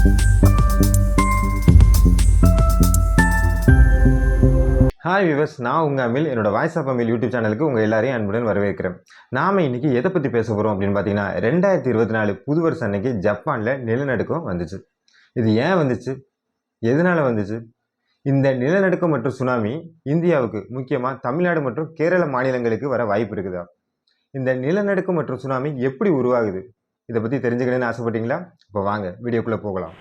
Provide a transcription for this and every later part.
Hi viewers, நான் உங்கள் amyl. என்னோட வாய்ஸ் ஆஃப் அமில் யூடியூப் சேனலுக்கு உங்கள் எல்லாரையும் அன்புடன் வரவேற்கிறேன். நாம் இன்றைக்கி எதை பற்றி பேச போகிறோம் அப்படின்னு பார்த்தீங்கன்னா, 2024 புது வருஷம் அன்னைக்கு ஜப்பானில் நிலநடுக்கம் வந்துச்சு. இது ஏன் வந்துச்சு, எதனால் வந்துச்சு? இந்த நிலநடுக்கம் மற்றும் சுனாமி இந்தியாவுக்கு முக்கியமாக தமிழ்நாடு மற்றும் கேரள மாநிலங்களுக்கு வர வாய்ப்பு இருக்குதா? இந்த நிலநடுக்கம் மற்றும் சுனாமி எப்படி உருவாகுது, இதை பற்றி தெரிஞ்சுக்கணும்னு ஆசைப்பட்டீங்களா? இப்போ வாங்க வீடியோக்குள்ளே போகலாம்.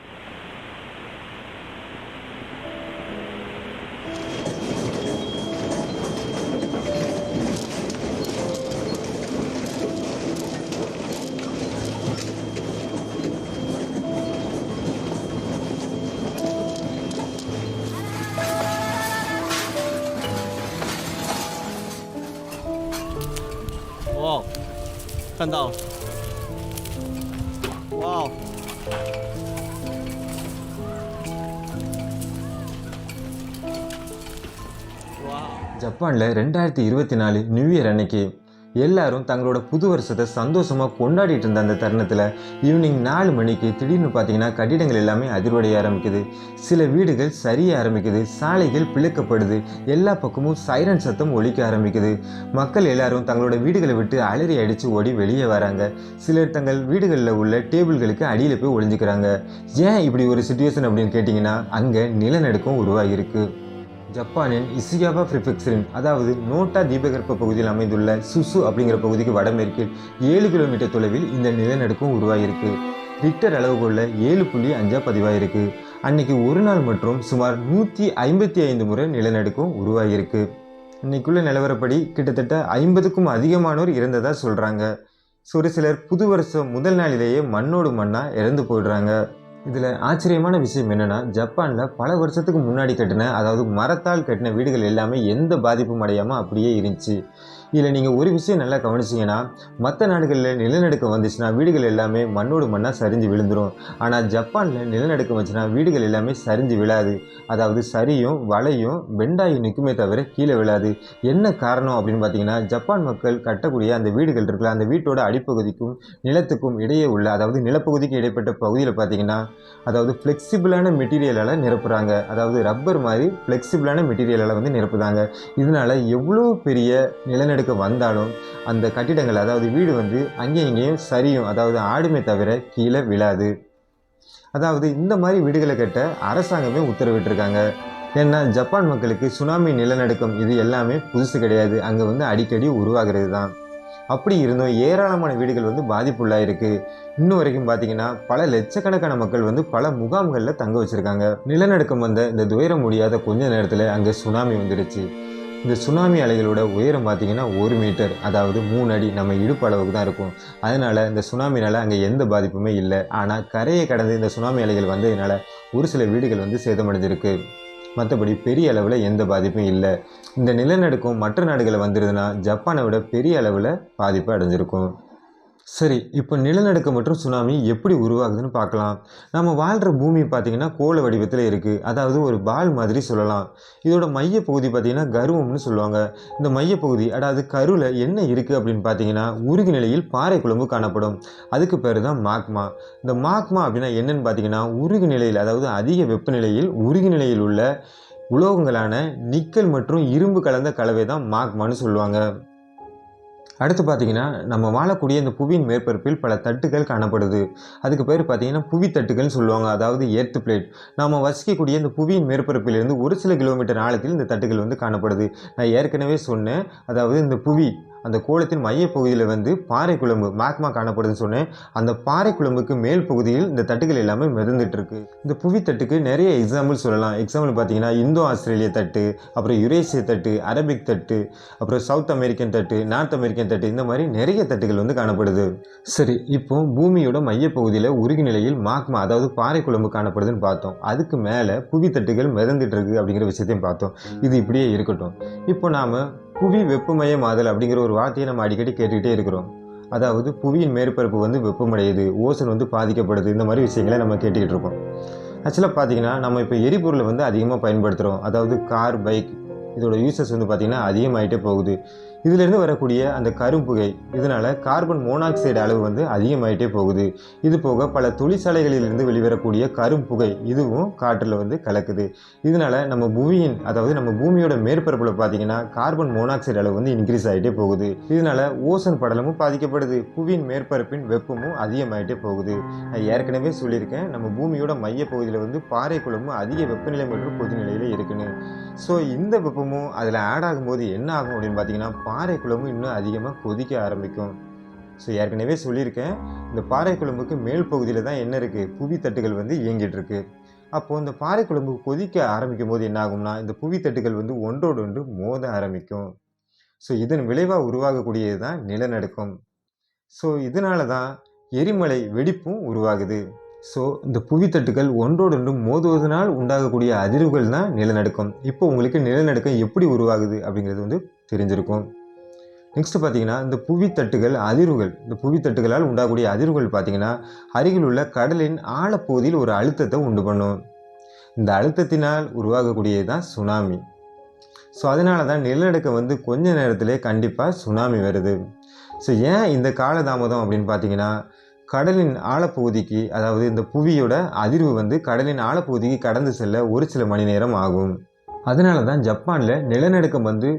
哇，看到了，哇，ஜப்பானில் 2024 நியூ இயர் அன்னைக்கு எல்லாரும் தங்களோட புது வருஷத்தை சந்தோஷமாக கொண்டாடிட்டு இருந்த அந்த தருணத்தில் ஈவினிங் 4 மணிக்கு திடீர்னு பார்த்தீங்கன்னா கட்டிடங்கள் எல்லாமே அதிர்வடைய ஆரம்பிக்குது. சில வீடுகள் சரிய ஆரம்பிக்குது, சாலைகள் பிளக்கப்படுது, எல்லா பக்கமும் சைரன் சத்தம் ஒலிக்க ஆரம்பிக்குது. மக்கள் எல்லாரும் தங்களோட வீடுகளை விட்டு அலறி அடித்து ஓடி வெளியே வராங்க. சிலர் தங்கள் வீடுகளில் உள்ள டேபிள்களுக்கு அடியில் போய் ஒளிஞ்சிக்கிறாங்க. ஏன் இப்படி ஒரு சுச்சுவேஷன் அப்படின்னு கேட்டிங்கன்னா, அங்கே நிலநடுக்கம் உருவாகியிருக்கு. ஜப்பானின் இசிகாவா ப்ரிஃபெக்சரின் அதாவது நோட்டா தீபகற்ப பகுதியில் அமைந்துள்ள சுசு அப்படிங்கிற பகுதிக்கு வடமேற்கில் 7 கிலோமீட்டர் தொலைவில் இந்த நிலநடுக்கம் உருவாகியிருக்கு. ரிக்டர் அளவுகோல்ல 7.5 பதிவாயிருக்கு. அன்னைக்கு ஒரு நாள் மற்றும் சுமார் 155 முறை நிலநடுக்கம் உருவாகியிருக்கு. இன்னைக்குள்ள நிலவரப்படி கிட்டத்தட்ட 50க்கும் அதிகமானோர் இறந்ததா சொல்கிறாங்க. ஒரு சிலர் புது வருஷம் முதல் நாளிலேயே மண்ணோடு மண்ணாக இறந்து போயிடுறாங்க. இதில் ஆச்சரியமான விஷயம் என்னென்னா, ஜப்பானில் பல வருஷத்துக்கு முன்னாடி கட்டின அதாவது மரத்தால் கட்டின வீடுகள் எல்லாமே எந்த பாதிப்பும் அடையாமல் அப்படியே இருந்துச்சு. இதில் நீங்கள் ஒரு விஷயம் நல்லா கவனிச்சிங்கன்னா, மற்ற நாடுகளில் நிலநடுக்கம் வந்துச்சுன்னா வீடுகள் எல்லாமே மண்ணோடு மண்ணாக சரிஞ்சு விழுந்துடும். ஆனால் ஜப்பானில் நிலநடுக்கம் வந்துச்சுன்னா வீடுகள் எல்லாமே சரிஞ்சு விழாது. அதாவது சரியும் வளையும் பெண்டாகி நிற்குமே தவிர கீழே விழாது. என்ன காரணம் அப்படின்னு பார்த்தீங்கன்னா, ஜப்பான் மக்கள் கட்டக்கூடிய அந்த வீடுகள் இருக்குல்ல, அந்த வீட்டோட அடிப்பகுதிக்கும் நிலத்துக்கும் இடையே உள்ள அதாவது நிலப்பகுதிக்கு இடைப்பட்ட பகுதியில் பார்த்தீங்கன்னா, அதாவது ஃப்ளெக்சிபிளான மெட்டீரியலால் நிரப்புகிறாங்க. அதாவது ரப்பர் மாதிரி ஃப்ளெக்சிபிளான மெட்டீரியலால் வந்து நிரப்புதாங்க. இதனால் எவ்வளோ பெரிய நிலநடுக்கம் வந்தாலும் அந்த கட்டிடங்கள் அதாவது வீடு வந்து அங்கேயும் இங்கேயும் சரியும், அதாவது ஆடுமே தவிர கீழே விழாது. அதாவது இந்த மாதிரி வீடுகளை கட்ட அரசாங்கமே உத்தரவிட்டிருக்காங்க. ஏன்னா ஜப்பான் மக்களுக்கு சுனாமி நிலநடுக்கம் இது எல்லாமே புதுசு கிடையாது, அங்கே வந்து அடிக்கடி உருவாகிறது தான். அப்படி இருந்தும் ஏராளமான வீடுகள் வந்து பாதிப்புள்ளாயிருக்கு. இன்னும் வரைக்கும் பார்த்தீங்கன்னா பல லட்சக்கணக்கான மக்கள் வந்து பல முகாம்களில் தங்க வச்சுருக்காங்க. நிலநடுக்கம் வந்த இந்த துயரம் முடியாத கொஞ்ச நேரத்தில் அங்கே சுனாமி வந்துடுச்சு. இந்த சுனாமி அலைகளோட உயரம் பார்த்தீங்கன்னா 1 மீட்டர், அதாவது 3 அடி, நம்ம இடுப்பு அளவுக்கு தான் இருக்கும். அதனால் இந்த சுனாமினால் அங்கே எந்த பாதிப்புமே இல்லை. ஆனால் கரையை கடந்து இந்த சுனாமி அலைகள் வந்ததுனால ஒரு சில வீடுகள் வந்து சேதமடைஞ்சிருக்கு. மற்றபடி பெரிய அளவில் எந்த பாதிப்பும் இல்லை. இந்த நிலநடுக்கம் மற்ற நாடுகளை வந்துடுதுன்னா ஜப்பானை விட பெரிய அளவில் பாதிப்பு அடைஞ்சிருக்கும். சரி, இப்போ நிலநடுக்கம் மற்றும் சுனாமி எப்படி உருவாகுதுன்னு பார்க்கலாம். நம்ம வாழ்கிற பூமி பார்த்திங்கன்னா கோள வடிவத்தில் இருக்குது, அதாவது ஒரு பால் மாதிரி சொல்லலாம். இதோட மையப்பகுதி பார்த்திங்கன்னா கர்வம்னு சொல்லுவாங்க. இந்த மையப்பகுதி அதாவது கருவில் என்ன இருக்குது அப்படின்னு பார்த்தீங்கன்னா, உருகு நிலையில் பாறை குழம்பு காணப்படும். அதுக்கு பேர் தான் மாக்மா. இந்த மாக்மா அப்படின்னா என்னன்னு பார்த்தீங்கன்னா, உருகு நிலையில் அதாவது அதிக வெப்பநிலையில் உருகு நிலையில் உள்ள உலோகங்களான நிக்கல் மற்றும் இரும்பு கலந்த கலவை தான் மாக்மான்னு சொல்லுவாங்க. அடுத்து பார்த்தீங்கன்னா, நம்ம வாழக்கூடிய இந்த புவியின் மேற்பரப்பில் பல தட்டுகள் காணப்படுது. அதுக்கு பேர் பார்த்தீங்கன்னா புவி தட்டுகள்னு சொல்லுவாங்க, அதாவது எர்த் பிளேட். நாம் வசிக்கக்கூடிய இந்த புவியின் மேற்பரப்பிலிருந்து ஒரு சில கிலோமீட்டர் ஆழத்தில் இந்த தட்டுகள் வந்து காணப்படுது. நான் ஏற்கனவே சொன்னேன், அதாவது இந்த புவி அந்த கோளத்தின் மையப்பகுதியில் வந்து பாறை குழம்பு மாக்மா காணப்படுதுன்னு சொன்னேன். அந்த பாறை குழம்புக்கு மேல் பகுதியில் இந்த தட்டுகள் எல்லாமே மிதந்துட்டு இருக்கு. இந்த புவி தட்டுக்கு நிறைய எக்ஸாம்பிள் சொல்லலாம். எக்ஸாம்பிள் பார்த்தீங்கன்னா இந்தோ ஆஸ்திரேலிய தட்டு, அப்புறம் யுரேசிய தட்டு, அரபிக் தட்டு, அப்புறம் சவுத் அமெரிக்கன் தட்டு, நார்த் அமெரிக்கன் தட்டு, இந்த மாதிரி நிறைய தட்டுகள் வந்து காணப்படுது. சரி, இப்போ பூமியோட மையப்பகுதியில் உருகு நிலையில் மாக்மா அதாவது பாறை குழம்பு காணப்படுதுன்னு பார்த்தோம். அதுக்கு மேலே புவி தட்டுகள் மிதந்துட்டு இருக்கு அப்படிங்கிற விஷயத்தையும் பார்த்தோம். இது இப்படியே இருக்கட்டும். இப்போ நாம் புவி வெப்பமயமாதல் அப்படிங்கிற ஒரு வார்த்தையை நம்ம அடிக்கடி கேட்டுக்கிட்டே இருக்கிறோம். அதாவது புவியின் மேற்பரப்பு வந்து வெப்பமடையுது, ஓசன் வந்து பாதிக்கப்படுது, இந்த மாதிரி விஷயங்களை நம்ம கேட்டுக்கிட்டு இருக்கோம். ஆக்சுவலாக பார்த்தீங்கன்னா நம்ம இப்போ எரிபொருளை வந்து அதிகமாக பயன்படுத்துகிறோம். அதாவது கார், பைக், இதோட யூசஸ் வந்து பார்த்திங்கன்னா அதிகமாகிட்டே போகுது. இதிலிருந்து வரக்கூடிய அந்த கரும்புகை இதனால் கார்பன் மோனாக்சைடு அளவு வந்து அதிகமாயிட்டே போகுது. இது போக பல தொழிற்சாலைகளிலிருந்து வெளிவரக்கூடிய கரும்புகை இதுவும் காற்றில் வந்து கலக்குது. இதனால் நம்ம புவியின் அதாவது நம்ம பூமியோட மேற்பரப்பில் பார்த்தீங்கன்னா கார்பன் மோனாக்சைடு அளவு வந்து இன்க்ரீஸ் ஆகிட்டே போகுது. இதனால் ஓசோன் படலமும் பாதிக்கப்படுது. புவியின் மேற்பரப்பின் வெப்பமும் அதிகமாயிட்டே போகுது. நான் ஏற்கனவே சொல்லியிருக்கேன், நம்ம பூமியோட மைய பகுதியில் வந்து பாறை குழம்பு அதிக வெப்பநிலை மற்றும் கொதிநிலையில் இருக்குன்னு. ஸோ இந்த வெப்பமும் அதில் ஆட் ஆகும்போது என்ன ஆகும் அப்படின்னு பார்த்தீங்கன்னா பாறை குழம்பு இன்னும் அதிகமாக கொதிக்க ஆரம்பிக்கும். ஸோ ஏற்கனவே சொல்லியிருக்கேன், இந்த பாறை குழம்புக்கு மேல் பகுதியில் தான் என்ன இருக்குது, புவி தட்டுகள் வந்து இயங்கிட்டு இருக்கு. அப்போது இந்த பாறை குழம்பு கொதிக்க ஆரம்பிக்கும் போது என்ன ஆகும்னா இந்த புவி தட்டுகள் வந்து ஒன்றோடு ஒன்று மோத ஆரம்பிக்கும். ஸோ இதன் விளைவாக உருவாகக்கூடியது தான் நிலநடுக்கம். ஸோ இதனால தான் எரிமலை வெடிப்பும் உருவாகுது. ஸோ இந்த புவித்தட்டுகள் ஒன்றோடொன்று மோதுவதனால் உண்டாகக்கூடிய அதிர்வுகள் தான் நிலநடுக்கம். இப்போ உங்களுக்கு நிலநடுக்கம் எப்படி உருவாகுது அப்படிங்கிறது வந்து தெரிஞ்சிருக்கும். நெக்ஸ்ட் பார்த்தீங்கன்னா இந்த புவித்தட்டுகள் அதிர்வுகள், இந்த புவித்தட்டுகளால் உண்டாகக்கூடிய அதிர்வுகள் பார்த்தீங்கன்னா அருகில் உள்ள கடலின் ஆழப்பகுதியில் ஒரு அழுத்தத்தை உண்டு பண்ணும். இந்த அழுத்தத்தினால் உருவாகக்கூடியது தான் சுனாமி. ஸோ அதனால தான் நிலநடுக்கம் வந்து கொஞ்ச நேரத்திலே கண்டிப்பாக சுனாமி வருது. ஸோ ஏன் இந்த காலதாமதம் அப்படின்னு பார்த்தீங்கன்னா கடலின் ஆழப்பகுதிக்கு அதாவது இந்த புவியோட அதிர்வு வந்து கடலின் ஆழப்பகுதிக்கு கடந்து செல்ல ஒரு சில மணி நேரம் ஆகும். அதனால தான் ஜப்பானில் நிலநடுக்கம் வந்து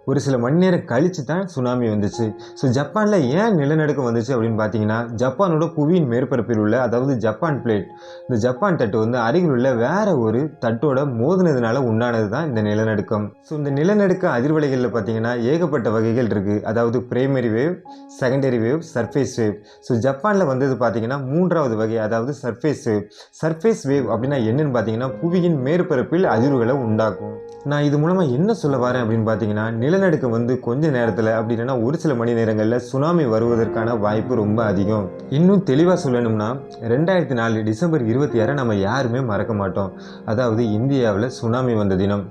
ஒரு சில மணி நேரம் கழித்து தான் சுனாமி வந்துச்சு. ஸோ ஜப்பானில் ஏன் நிலநடுக்கம் வந்துச்சு அப்படின்னு பார்த்தீங்கன்னா ஜப்பானோட புவியின் மேற்பரப்பில் உள்ள அதாவது ஜப்பான் பிளேட், இந்த ஜப்பான் தட்டு வந்து அருகில் உள்ள வேற ஒரு தட்டோட மோதினதுனால உண்டானது தான் இந்த நிலநடுக்கம். ஸோ இந்த நிலநடுக்க அதிர்வலைகளில் பார்த்தீங்கன்னா ஏகப்பட்ட வகைகள் இருக்குது. அதாவது primary wave, secondary wave, surface wave. So ஜப்பானில் வந்தது பார்த்தீங்கன்னா 3வது வகை அதாவது சர்ஃபேஸ் வேவ். சர்ஃபேஸ் வேவ் அப்படின்னா என்னன்னு பார்த்தீங்கன்னா புவியின் மேற்பரப்பில் அதிர்வுகளை உண்டாக்கும். நான் இது மூலமாக என்ன சொல்ல வரேன் அப்படின்னு பார்த்தீங்கன்னா நிலநடுக்கம் வந்து கொஞ்ச நேரத்தில் அப்படி இல்லைன்னா ஒரு சில மணி நேரங்களில் சுனாமி வருவதற்கான வாய்ப்பு ரொம்ப அதிகம். இன்னும் தெளிவாக சொல்லணும்னா 2004 டிசம்பர் 26 நம்ம யாருமே மறக்க மாட்டோம். அதாவது இந்தியாவில் சுனாமி வந்த தினம்.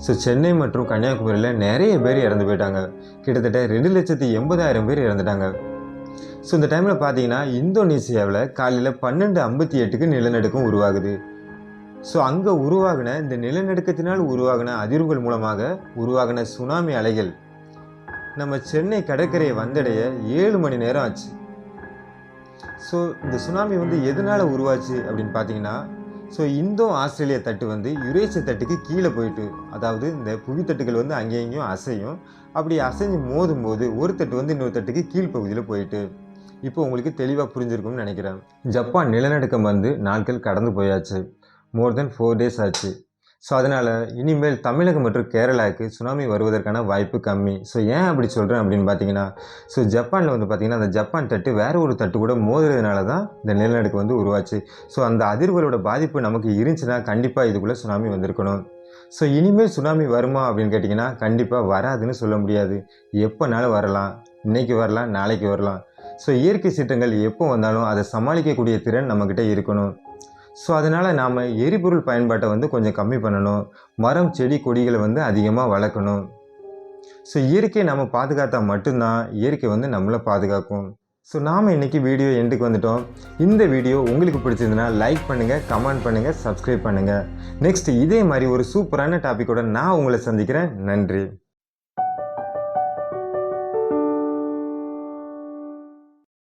ஸோ சென்னை மற்றும் கன்னியாகுமரியில் நிறைய பேர் இறந்து போயிட்டாங்க. கிட்டத்தட்ட 2,80,000 பேர் இறந்துட்டாங்க. ஸோ இந்த டைமில் பார்த்தீங்கன்னா இந்தோனேசியாவில் காலையில் 12:58க்கு நிலநடுக்கம் உருவாகுது. ஸோ அங்கே உருவாகின இந்த நிலநடுக்கத்தினால் உருவாகின அதிர்வுகள் மூலமாக உருவாகின சுனாமி அலைகள் நம்ம சென்னை கடற்கரையை வந்தடைய 7 மணி நேரம் ஆச்சு. ஸோ இந்த சுனாமி வந்து எதனால் உருவாச்சு அப்படின்னு பார்த்தீங்கன்னா ஸோ இந்தோ ஆஸ்திரேலியா தட்டு வந்து யுரேசிய தட்டுக்கு கீழே போயிட்டு அதாவது இந்த புவித்தட்டுகள் வந்து அங்கேயும் அசையும். அப்படி அசைஞ்சு மோதும் போது ஒரு தட்டு வந்து இன்னொரு தட்டுக்கு கீழ்ப்பகுதியில் போயிட்டு இப்போ உங்களுக்கு தெளிவாக புரிஞ்சிருக்கும்னு நினைக்கிறேன். ஜப்பான் நிலநடுக்கம் வந்து நாட்கள் கடந்து போயாச்சு. மோர் தென் 4 days ஆச்சு. ஸோ அதனால் இனிமேல் தமிழகம் மற்றும் கேரளாவுக்கு சுனாமி வருவதற்கான வாய்ப்பு கம்மி. ஸோ ஏன் அப்படி சொல்கிறேன் அப்படின்னு பார்த்தீங்கன்னா ஸோ ஜப்பானில் வந்து பார்த்திங்கன்னா அந்த ஜப்பான் தட்டு வேறு ஒரு தட்டு கூட மோதுறதுனால தான் இந்த நிலநடுக்கம் வந்து உருவாச்சு. ஸோ அந்த அதிர்வுகளோட பாதிப்பு நமக்கு இருந்துச்சுன்னா கண்டிப்பாக இதுக்குள்ளே சுனாமி வந்திருக்கணும். ஸோ இனிமேல் சுனாமி வருமா அப்படின்னு கேட்டிங்கன்னா கண்டிப்பாக வராதுன்னு சொல்ல முடியாது. எப்போனாலும் வரலாம், இன்றைக்கி வரலாம், நாளைக்கு வரலாம். ஸோ இயற்கை சீற்றங்கள் எப்போ வந்தாலும் அதை சமாளிக்கக்கூடிய திறன் நம்மக்கிட்ட இருக்கணும். ஸோ அதனால் நாம் எரிபொருள் பயன்பாட்டை வந்து கொஞ்சம் கம்மி பண்ணணும். மரம் செடி கொடிகளை வந்து அதிகமாக வளர்க்கணும். ஸோ இயற்கையை நம்ம பாதுகாத்தா மட்டும்தான் இயற்கை வந்து நம்மளை பாதுகாக்கும். ஸோ நாம் இன்றைக்கி வீடியோ எண்டுக்கு வந்துட்டோம். இந்த வீடியோ உங்களுக்கு பிடிச்சிருந்ததுன்னா லைக் பண்ணுங்கள், கமெண்ட் பண்ணுங்கள், சப்ஸ்கிரைப் பண்ணுங்கள். நெக்ஸ்ட் இதே மாதிரி ஒரு சூப்பரான டாப்பிக்கோட நான் உங்களை சந்திக்கிறேன். நன்றி.